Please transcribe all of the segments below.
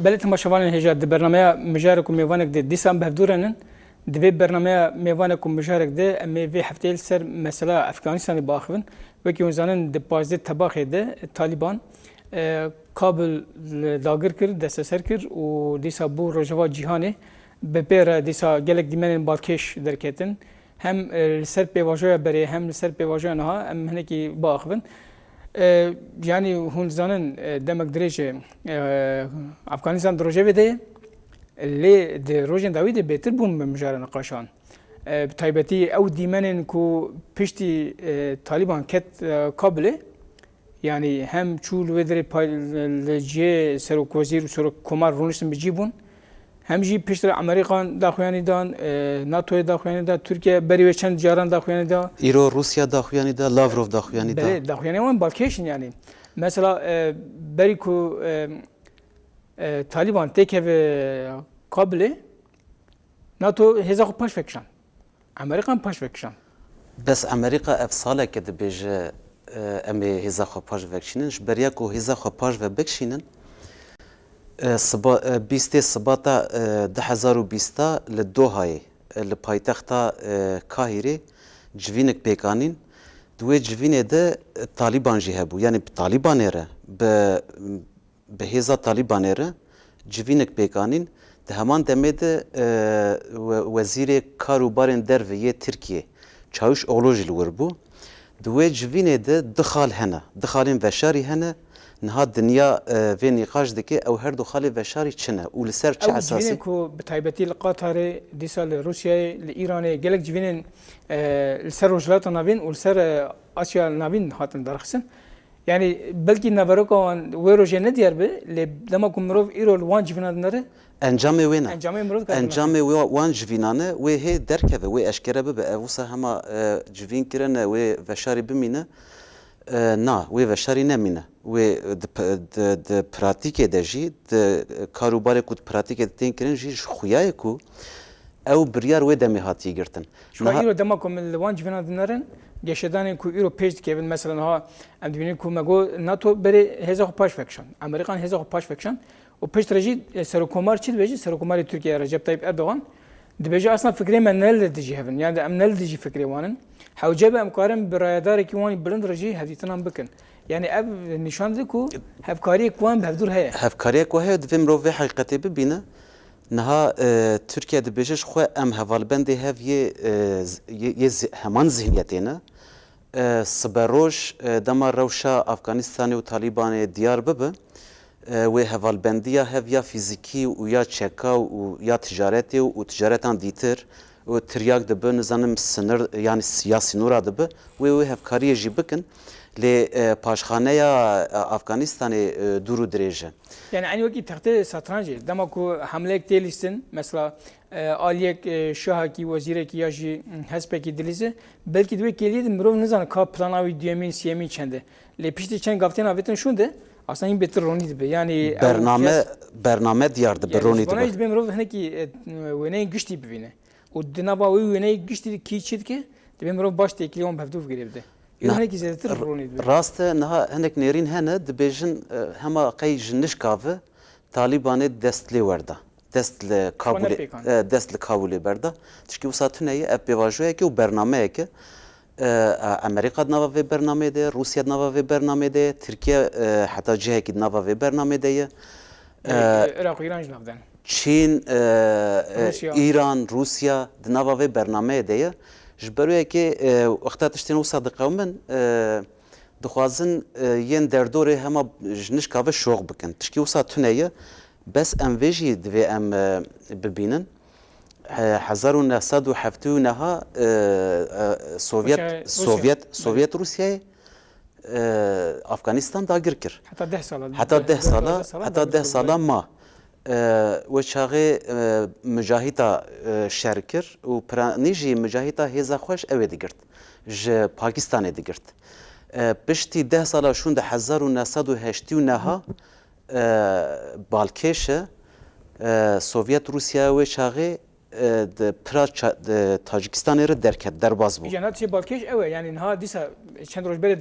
بلت مشوان هجا د برنامه مجارك وميوانك دي ديسان بهدورنن دبي برنامه ميوانك ومجارك دي امي في حفتيل سر مثلا افغانستان باخون وكي وزانن د بازد تباخه ده طالبان کابل داگر کرد دست سر کرد و دیسا بو رجوا جهانی به پیر دیسا گلک دیمن بالکش درکتن هم سر پیواژه بری هم سر پیواژه نها هم هنکی باخون yani hunzanın demek derece Afganistan derece de le de rojen Davide beter bun memjara naqashan taybeti ev dimenin ku pişti Taliban ket kabile yani hem çul vedre palje serok vazir serok komar runişin bicibun hem jî piştre Amerikan daxuyani dan NATO'ya daxuyani da Türkiye beri ve çend caran daxuyani da İro Rusya daxuyani da Lavrov daxuyani da beri daxuyani wan balkeşin yani mesela beri ku Taliban tekeve kabile NATO heza paş vekşan Amerikan paş vekşan bes Amerika ev salek de beje em heza paş vekşinin beriya ku heza paş ve bekşinin بیستی سباتا 2020 لدوهای لپایتختا کاهیری جوینک پیکانین دوی جوینه ده طالبان جی هبو یعنی طالبان اره به هزا طالبان اره جوینک پیکانین ده همان دمه ده وزیر کاروبارن درویه ترکیه چاوش اولوژی لور بو دوی جوینه ده دخال هنه دخالین وشاری هنه نها دنیا و نقاش دکی او هر دو خالی و شاری چنه و لسر چه اساسی کو بتایبتی لقطر دیسال روسیه ایران گلک جوینن لسر روجلات نابین و لسر آسیا نابین هاتن درخسن yani belki navarokan ve roje ne diyor be le dama kumrov irol wan jvinadnare encame wena encame wan jvinane ve he derkeve ve eşkere be evusa hama jvin kirene ve veşari bimine na ve veşari nemine ve de pratike de jî de karubare ku pratike de kirin jî xuyaye ku ew biryar ve demê hatiye girtin şu îro dema ku min li wan jvinadnarin geçedanên ku îro pêş dikevin mesela ha em dibînin ku me got NATO berê hêza xwe paş vekşan Amerîkan hêza xwe paş vekşan û pêş re jî serokkomar çi dibêje serokkomarê Tirkiye Recep Tayyip Erdoğan dibêje aslan fikrê me nel dijî hevin yani em nel dijî fikrê wanin hewce be em karin bi rayedarekî wanî bilind re jî hevdîtinan bikin yani ev nîşan dide ku hevkariyek wan bi hevdûr heye hevkariyek ku heye divê mirov vê heqîqetê bibîne niha Türkiye dibêje ji xwe em hevalbendê hev yê heman zihniyetê ne siberoj dema rewşa Afganistanê û Talibanê diyar bibe wê hevalbendiya hev ya fîzîkî û ya çeka û ya ticaretê û ticaretan dîtir û tiryak dibe nizanim sinir yani ya sînora dibe wê hevkariyê jî bikin lê paşxaneya Afganistanê dûr û dirêj e yani aynı wekî textê satrancê dema ku hemleyek tê lîstin mesela aliyek şahakî wezîrekî ya jî hespekî dilîze belkî divê kêliyê de mirov nizane ka plana wî duyemîn siyemîn çend e lê piştî çend gaftên avêtin şûn de aslında hin betir ronî dibe yani bername diyar dibe ronî dibe dibe mirov hinekî wêneyên giştî bibîne û di nava wî wêneyê giştî kî çi dike dibe mirov baş têkilî wan bi hevdû bigire bide rast e niha hinek nêrîn hene dibêjin hema qey ji nişkave Talibanê dest lê werda dest li Kabulê berda tişkî wisa tuneyê ev pêvajoyeke û bernameyeke Amerîka di nava vê bernamê de ye Rusya di nava vê bernamê de ye Tirkiye heta cihekî di nava vê bernamê de ye Iraq û İran jî nav den Çîn İran Rusya di nava vê bernameyê de ye ji ber wekê wexta tiştên wisa diqewmin dixwazin yên derdorê hema ji nişka ve şox bikin tişkî wisa tune ye bes em vê jî divê em bibînin 1970 neha Sovyet Rusyayê Afganistan dagir kir heta 10 sala ma و چاغه مجاهدا شر کر و پرانی جی مجاهدا هزا خوش اوی دیگرد ج پاکستان دیگرد پشتی 10 سال شون ده 1989 بالکش سوویت روسیا و چاغه د پراچ تاجیکستان ر درکت درباز بو جنات چه بالکش اوی yani ha disa çend roj bere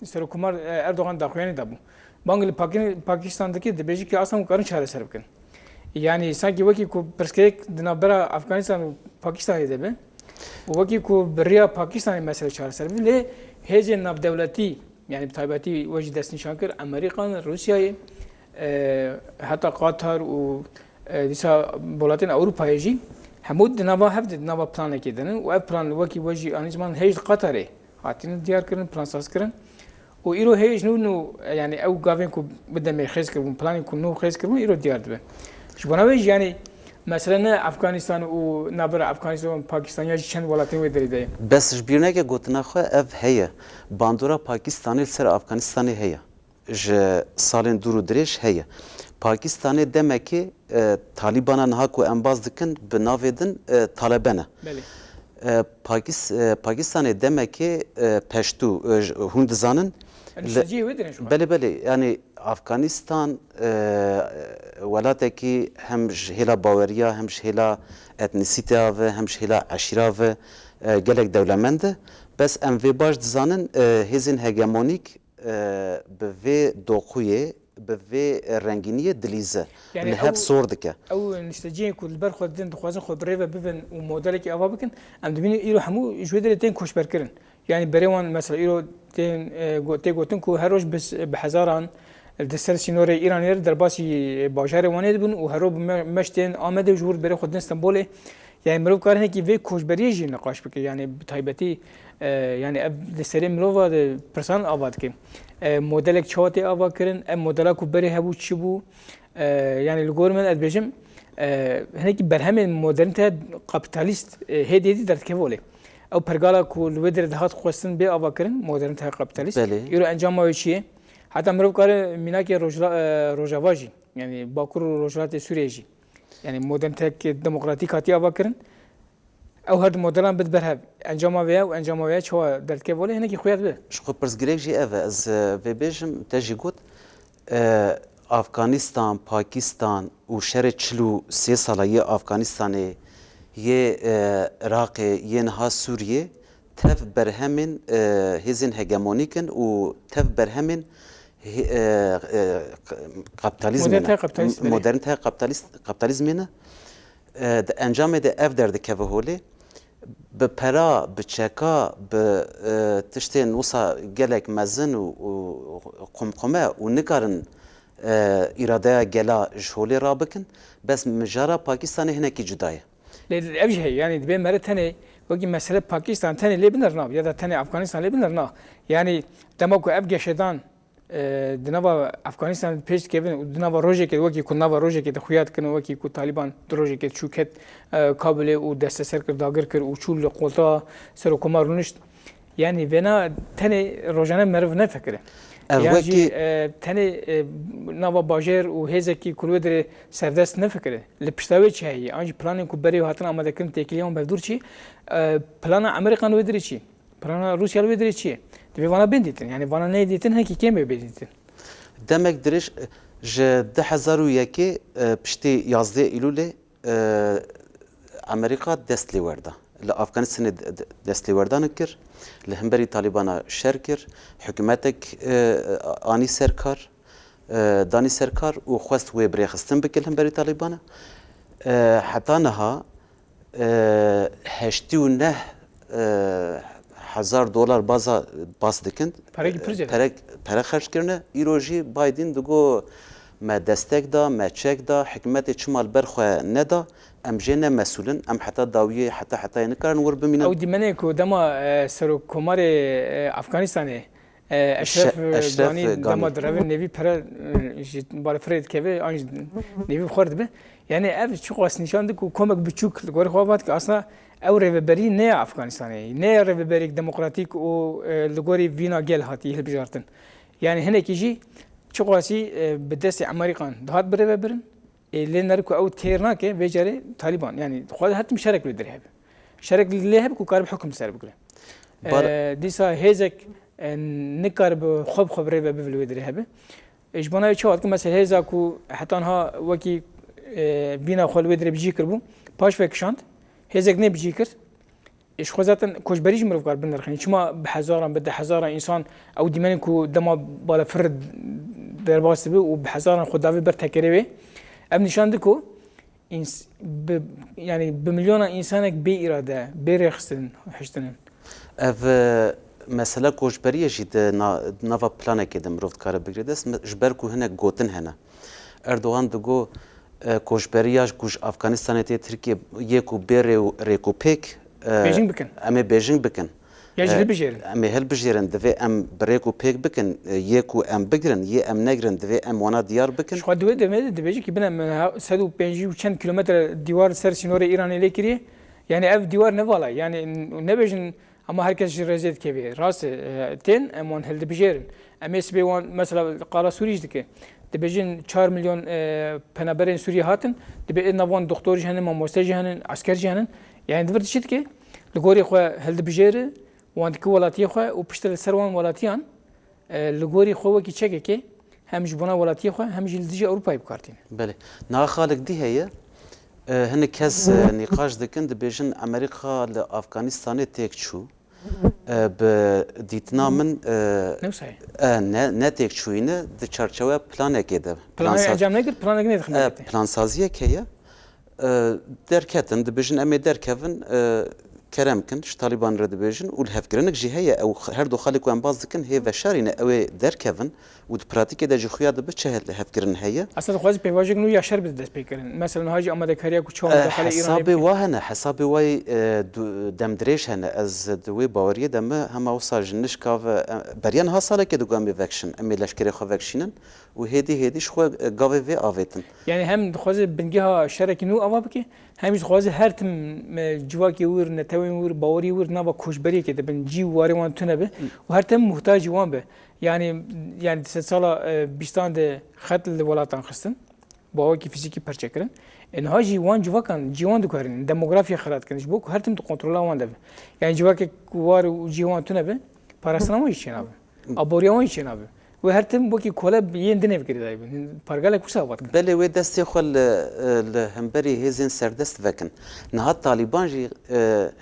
serokkomar Erdoğan da xoyani da bu بانگل پاکستان دکی دبیجی که اصلا کارن چاره سر بکن یعنی سانکی وکی کو پرسکیک دنابرا افغانستان و پاکستان دبه و وکی کو بریا پاکستان مسئله چاره سر لی هیچ ناف دولتی یعنی بتایباتی وجه دست نشان کرد امریکا روسیه حتی قطر و دیسا بولاتین اروپایی جی همود دنوا هفت دنوا پلان کردن و اف پلان وکی وجه آنیزمان هیچ قطره هاتین دیار کردن پلان ساز کردن و ایرو هیچ نو یعنی او گاوین کو بدم خیز کردن پلانی کو نو خیز کردن ایرو دیار دبه شبانویش یعنی مثلا افغانستان و نبر افغانستان و پاکستان یا چند ولایتی و دریده بس جبرنه که گوتنا خو اف هيا باندورا پاکستانی سر افغانستانی هيا ج سالن دورو درش هيا پاکستان دمکی طالبان نه کو انباز دکن بناودن طالبانه بله پاکستان دمکی پشتو هندزانن بله yani Afganistan ولاتی هم هلا باوریا هم هلا etnisite و هم هلا عشیره و gelek دولمنده بس ام وی باش دزانن هزین هگمونیک به وی دوخویه به وی رنگینی دلیزه يعني لهف صور دكه او نستجين كل بر خدين دخوازن خد ريفا بفن وموديلك اوا بكن ام دبين يرو حمو جودر تين كوش بركرن يعني بريوان مثلا يرو تين غوتن كو هروش بس بحزاران الدستر سينوري ايرانير درباسي باجار وانيد بن وهروب مشتين آمد جور بري خدين اسطنبول يعني مروف كارهن كي في كوش بريجي نقاش بك يعني بتايبتي يعني دستر مروفا برسان آباد كي موديلك چواتي آوا كرن ام موديلا كو بري هبو چبو يعني الجورمن ادبجم هناك برهم مودرنته كابيتاليست هدي درت كفوله او برغالا كو الودر دهات خوستن بي آوا كرن مودرنته كابيتاليست يرو انجام ما چيه حتى مروف كار ميناكي روجاواجي يعني باكور روجلات سوريجي يعني مودرنته ديمقراطيك هاتي آوا كرن او هاد مودلان بد برهب انجام ويا وانجام ويا شو دلت كفوله هناك خويات به شخو برز جريك جي اف از في بيجم تجي قوت افغانستان پاکستان و شر چلو 3 ساله یه افغانستان یه عراق یه نها سوریه تف برهمن هزین هگمونیکن و تف برهمن کاپیتالیزم مدرنته کاپیتالیزم انجام ده اف در دکه هوله به پرا به چکا به تشتین نوسا گلک مزن و قمقمه و نکارن اراده گلا جهولی را بکن بس مجارا پاکستان هنه کی جدایه ابجه يعني دبي مرتني وقي مسألة باكستان تاني ليه بنرنا يا ده تاني أفغانستان ليه بنرنا يعني دماغو أبجى شدان دنوا أفغانستان بيش كيفن دنوا روجي كده وقي كنا روجي كده خيات كانوا وقي كو طالبان دروجي كده شو كت كابل ودست سر كر داغر كر وشول قلتا سر كمار نشت يعني بنا تاني روجانا مرف نفكره يعني تاني نوا باجر و هزكي كل ودر سردست نفكره لبشتاوي چه هي انج بلان کو بري هاتن آماده کن تکلیون بردور چی بلان امریکا ودر چی بلان روسیا ودر چی دبي وانا بنديتن يعني وانا نيديتن هيك كيم بنديتن دمك درش ج 2001 پشتي 11 ايلول امريكا دست لوردا لافغانستان دست لوردان كر لهمبري طالبان شركر حكومتك اني سركار داني سركار وخواست وبريخستن بكل همبري طالبان حتى نها 89 $1000 بازا باس دکند پره خرج کرنه ایروجی بایدن دگو ما دستک دا ما چک دا حکمت چمال برخوا ندا ام جنه مسئولن ام حتی داویه حتی نکارن ور بمینن او دیمنه کو دما سرو کمار افغانستانه اشرف غانی دما درون نوی پره بار فرید کوی آنج نوی خورد به یعنی اف چو قاس نشان دکو کمک بچوک گور خوابات که اصلا او رهبری نه افغانستانی نه رهبری دموکراتیک و لگوری وینا گل هاتی هل بجارتن یعنی هنه کیجی چو قاسی به دست امریکان دهات بره برن لنرکو او تیرنا که وجره طالبان یعنی خود حتی مشارک لدره هب شارک لدره هب کو کار حکم سر بگره دیسا هزک نکار به خوب ره به لدره هب اجبانای چه وقت مثلا هزا کو حتی آنها وکی وینا خال لدره بجی کربو پاش فکشاند هزك نبي جيكر إيش خوزاتن كوش بريج مروف قارب نرخين شما بحزارة بده حزارة إنسان أو ديمانكو دما بالا فرد درباس به و بحزاران خداوی بر تکریه ام نشان دکو يعني بمليون انسان بي اراده برخصن حشتن اف مثلا کوشبریه جید نوا پلانه که دم رفت کار بگیرده است جبر کو هنه گوتن هنه اردوغان دگو کوشبریاش کوش افغانستان تی ترکیه یکو بیر ریکو پیک بیجینگ بکن اما بیجینگ بکن یا جل بجیرن اما هل بجیرن دوی ام بریکو پیک بکن یکو ام بگیرن یه ام نگرن دوی ام وانا دیار بکن شو دوی دوی که بنا 150 و چند کیلومتر دیوار سر سینور ایران لیکریه يعني اف دیوار نوالا يعني نبيجن اما herkes رزيد كبير راس تين امون هل بجيرن ام اس بي وان مثلا قاره سوريج دكه دبيجن 4 مليون پنابرين سوريا هاتن دبي نوان دكتور جهنن ماموستا جهنن عسكر جهنن يعني دبرت شيت كي لغوري خو هل بجير وان كو ولاتي خو وبشتل سروان ولاتيان لغوري خو كي تشكي كي هم جبنا ولاتي خو هم جلدجي اوروبا بكارتين بله نا خالق دي هي هن کس نقاش دکن دبیجن امریکا لافغانستان تک چو به دیتنا من نه تک چوینه د چارچوبه پلانه کده پلان انجام نگیر پلان نگیر خدمت پلان سازیه کیه درکتن دبیجن امی درکون کرم کن ش طالبان را دبیجن و الهفگرنک جهیه او هر دو خالق وان باز دکن هی وشارینه او درکون و د پراتیک د جخویا د بچه الهفگرن هیه اصلا خواز پیواژگ نو یا شر بده دست پیکرن مثلا هاجی آماده کاریا کو چون داخل ایران حساب وهنه حساب وای دم دريش هنه از دوی باوریه دم هم اوساج نشکاو بریان ها ساله که دوگام وکشن امی لشکری خو وکشینن و هدی شخو گاوی و آویتن يعني هم خواز بنگها شرک نو آوا بکی همیش خواز هر تم جواکی ور نتوی ور باوری ور نوا کوشبری که دبن جی واری وان تونه به و هر تم محتاج وان به يعني سالا بيستان ده خط الولاتان خستن باوكي فيزيكي برچكرن ان هاجي وان جواكان جوان دكارن ديموغرافيا خرات كنش بوك هر تم كنترول وان ده يعني جواك وار جوان تنبه پاراستنا وان شناب ابوريا وان شناب و هر تم بوكي كولا يندنه فكر دايب پارغالا كوساوات بله و دستي خل همبري هزين سردست وكن نهاد طالبان جي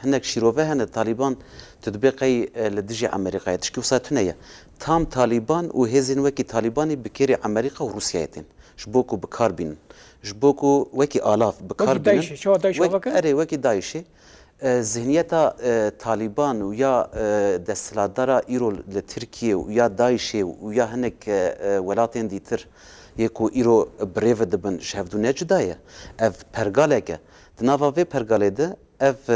هناك شيروفه هن طالبان تطبيقي لدجي امريكا تشكي وساتنيه تام طالبان و هزين وكي طالباني بكيري امريكا وروسياتين جبوكو بكاربين جبوكو وكي الاف بكاربين شو دايش اري وكي دايشي ذهنيتا طالبان ويا دستلادارا ايرو لتركيا ويا دايشي ويا هناك ولاتين ديتر يكو ايرو بريف دبن شهفدو نجدايه اف برغالكه دنافا في برغالده اف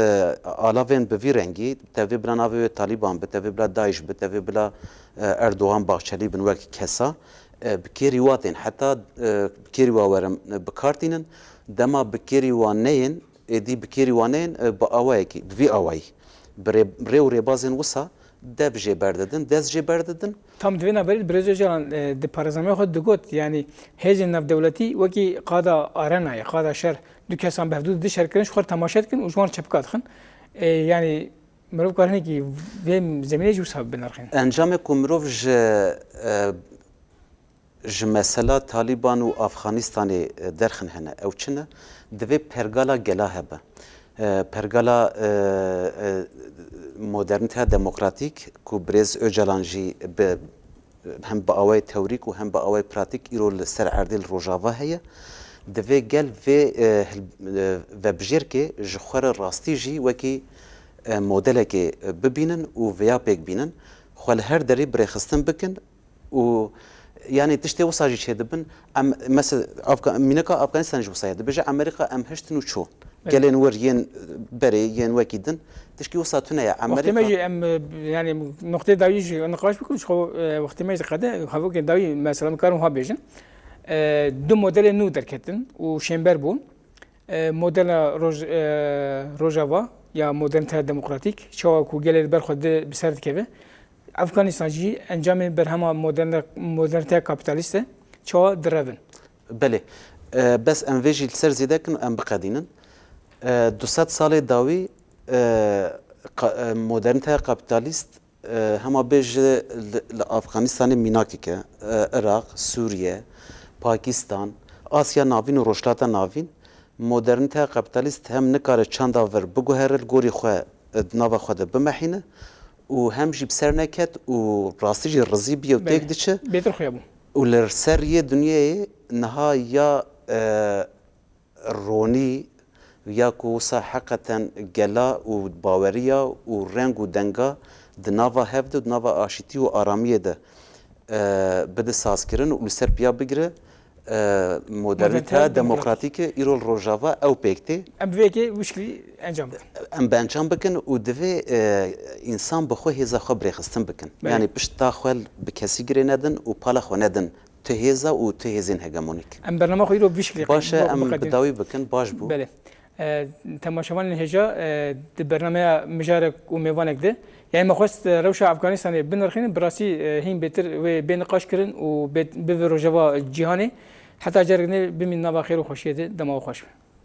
آلاوین به ویرنگی توی بلا ناوی طالبان به توی بلا داعش به توی بلا اردوغان باخچلی بن وک کسا بکیری واتین حتی بکیری واورم بکارتینن دما بکیری وانین ادی بکیری وانین با آوایی کی دوی آوایی بری و ریبازین وسا دف جبرددن دز جبرددن tam دوینا برید برزوجان د پارزامه خود دگوت یعنی هیزن نف دولتی وکی قادا آرنای قادا شر دو کسان به حدود شر کردن شخور تماشات کن و جوان چپکات خن یعنی مروف کارنی کی ویم زمینه جو صاحب بنرخین انجام کومروف ج مثلا طالبان و افغانستان درخن هنه او چنه دوی پرگالا گلا هبه پرگالا مدرنیته دموکراتیک کو برز اوجلانجی هم با آوای تئوریک و هم با آوای پراتیک ایرو سر اردل روجاوا هیا دوی گل و بجیر که جخور راستی جی وکی مدل که ببینن و ویا پیک بینن خال هر دری برخستن بکن و يعني تشتي وصاجي شي دبن ام مثلا مينكا افغانستان جو صايد بجا امريكا ام هشتنو شو قالين ورين بري ين وكيدن تشكي وصاتنا يا امريكا وقت ما ام يعني نقطه داوي نقاش بكل شو وقت ما قد خافو كان داوي مثلا كانوا ها بيجن دو موديل نو دركتن وشيمبر بون موديل روجافا يا مودرنيته ديمقراطيك شو كو قال برخد بسرد كبه افغانستان جی انجام برهما مدرنیته کاپیتالیسته چه درون بله بس ام ویجی سر زیده کن ام بقدینن 200 سال داوی مدرنیته کاپیتالیست هما بیج افغانستان میناکی که عراق سوریه پاکستان آسیا ناوین و روشلاتا ناوین مدرنیته کاپیتالیست هم نکاره چند آور بگوهرل گوری خواه ناو خود بمحینه و هم جی بسر نکت و راستی جی رزی بیو تک دچه بهتر خویابون ولسر دنیای نها یا رونی یا کوسا حقیقتا گلا و باوریا و رنگ و دنگا دناوا هفته دناوا آشتی و آرامیه ده بده ساز کردن و لسر بیا بگیره مدرنیته دموکراتیک ایرول روجاوا او پکتی ام ویکی وشکلی انجام بده ام به انجام بکن و دوی انسان بخو هزا خو برخستن بکن یعنی پشتا خوال به کسی گره ندن و پالا خو ندن تهزا و تهزین هگمونیک ام برنامه خو رو وشکلی باشه ام بداوی بکن باش بو بله تماشاوان هجا د برنامه مجارک و میوانک ده یعنی مخواست روشا افغانستان بنرخین براسی هیم بهتر و بنقاش کردن و به روجوا جهانی حتی جرگنه بمین نوا خیر و خوشیده دماغ خوش